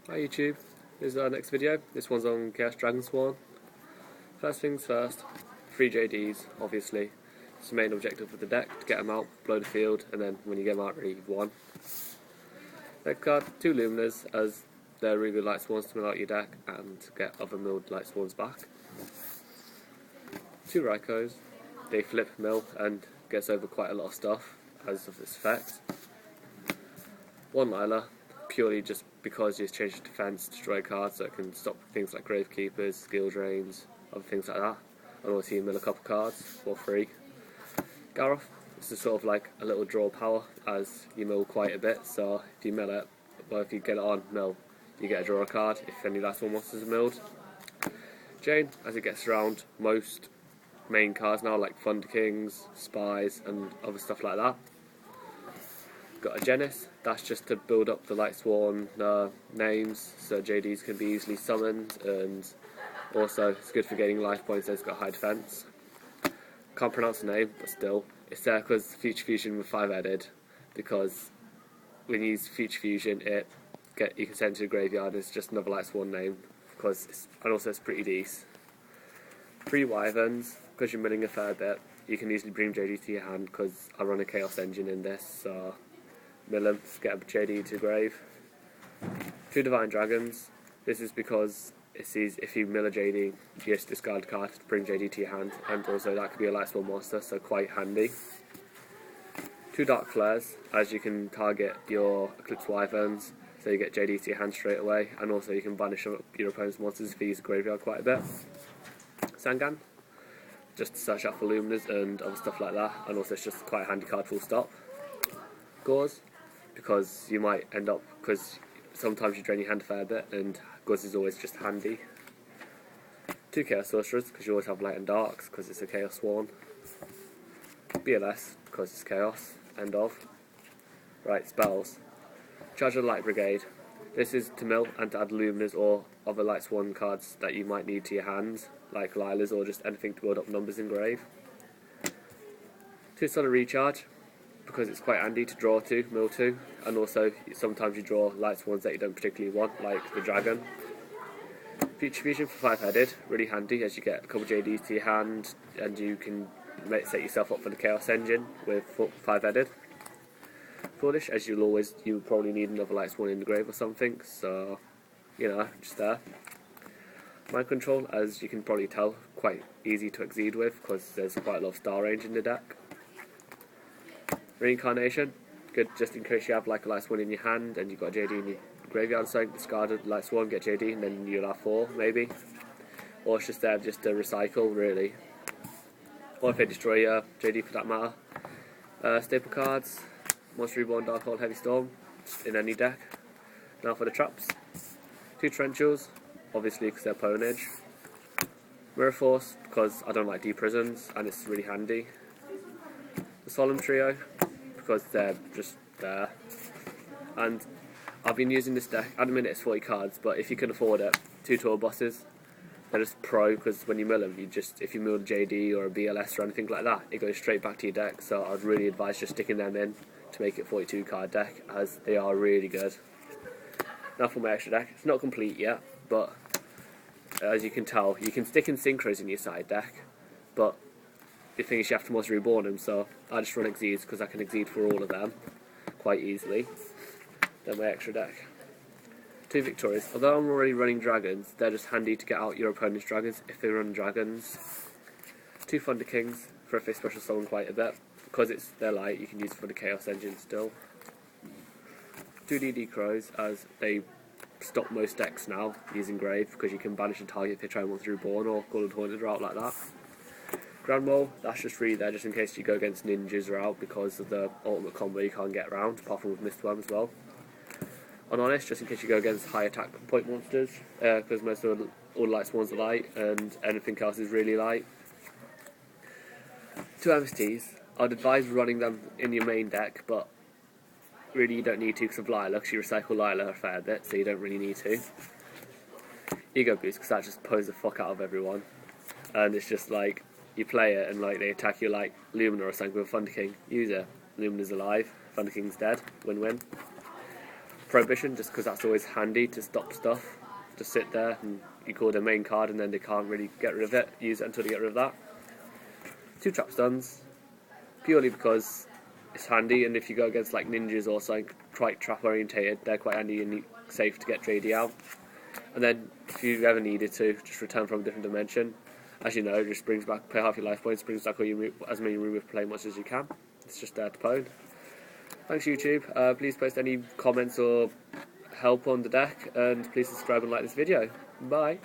Hi YouTube, this is our next video. This one's on DragonSworn. First things first, 3 JDs obviously. It's the main objective of the deck, to get them out, blow the field, and then when you get them out, really you've won. Next card, 2 Luminas, as they're really good lightsworns to mill out your deck and get other milled lightsworns back. 2 Raikos, they flip, mill, and gets over quite a lot of stuff as of this effect. 1 Lila, purely just because you change the defense, destroy cards, so it can stop things like Gravekeepers, skill drains, other things like that. And also you mill a couple cards for free. Garroth, this is sort of like a little draw power, as you mill quite a bit, so if you mill it, well, if you get it on mill, you get a draw a card if any last one monsters are milled. Jane, as it gets around most main cards now, like Thunder Kings, Spies, and other stuff like that. Got a Genis, that's just to build up the lightsworn names so JDs can be easily summoned, and also it's good for gaining life points as it's got high defense. Can't pronounce the name, but still, it's there because Future Fusion with 5-headed, because when you use Future Fusion you can send it to the graveyard and it's just another lightsworn name, and also it's pretty decent. 3 Wyverns, because you're milling a fair bit, you can easily bring JD to your hand because I run a Chaos Engine in this, so mill them, get a JD to grave. 2 Divine Dragons, this is because it sees if you mill a JD, you just discard a card to bring JD to your hand, and also that could be a lightsworn monster, so quite handy. 2 Dark Flares, as you can target your Eclipse Wyverns, so you get JD to your hand straight away, and also you can banish your opponent's monsters if you use the graveyard quite a bit. Sangan, just to search out for Luminas and other stuff like that, and also it's just quite a handy card full stop. Gauze, because you might end up, because sometimes you drain your hand a fair bit, and Gauze is always just handy. 2 Chaos Sorcerers, because you always have Light and Darks, because it's a Chaos Sworn. BLS, because it's Chaos, end of. Right, spells. Charge of Light Brigade. This is to mill and to add Luminas or other lightsworn cards that you might need to your hands, like Lilas or just anything to build up numbers in grave. 2 Solar Recharge, because it's quite handy to draw to, mill to, and also sometimes you draw lightsworns that you don't particularly want, like the Dragon. Future Fusion for 5-headed, really handy as you get a couple JDs to your hand and you can set yourself up for the Chaos Engine with 5-headed. Foolish, as you'll probably need another lightsworn in the grave or something, so you know, just there. Mind Control, as you can probably tell, quite easy to exceed with because there's quite a lot of star range in the deck. Reincarnation, good just in case you have like a lightsworn in your hand and you've got a JD in your graveyard, so discard a lightsworn, get JD, and then you'll have 4 maybe. Or it's just there just to recycle really. Or if they destroy JD for that matter. Staple cards, Monster Reborn, Darkhold, Heavy Storm, in any deck. Now for the traps. 2 Trenchals, obviously because they're Ponage. Mirror Force, because I don't like deep prisons and it's really handy. The Solemn Trio, because they're just there. And I've been using this deck, at the minute it's 40 cards, but if you can afford it, 2 tour bosses. They're just pro, because when you mill them, if you mill a JD or a BLS or anything like that, it goes straight back to your deck, so I'd really advise just sticking them in to make it a 42 card deck, as they are really good. Now for my extra deck, it's not complete yet, but as you can tell, you can stick in synchros in your side deck, but the thing is you have to Monster Reborn them, so I just run Exceeds because I can Exceed for all of them quite easily. Then my extra deck. 2 Victorious. Although I'm already running dragons, they're just handy to get out your opponent's dragons if they run dragons. 2 Thunder Kings for if they special summon quite a bit. Because they're light, you can use it for the Chaos Engine still. 2 DD Crows, as they stop most decks now using Grave, because you can banish a target if they try Monster Reborn or Golden Hornet route like that. Grand Mole, that's just really there just in case you go against ninjas route because of the ultimate combo you can't get around, apart from with Mistworm as well. Honest, just in case you go against high attack point monsters, because most of all lightsworns are light and anything else is really light. 2 MSTs, I'd advise running them in your main deck, but really you don't need to because of Lila, because you recycle Lila a fair bit, so you don't really need to. Ego Boost, because that just poses the fuck out of everyone, and it's just like, you play it and like they attack you like Lumina or something with Thunder King, use it, Lumina's alive, Thunder King's dead, win-win. Prohibition, just because that's always handy to stop stuff. Just sit there and you call their main card and then they can't really get rid of it, use it until they get rid of that. 2 trap stuns, purely because it's handy, and if you go against like ninjas or something quite trap orientated, they're quite handy and safe to get JD out. And then if you ever needed to, just return from a different dimension. As you know, it just brings back, pay half your life points, brings back all your, as many remove play monsters as you can. It's just there to pwn. Thanks YouTube, please post any comments or help on the deck, and please subscribe and like this video. Bye.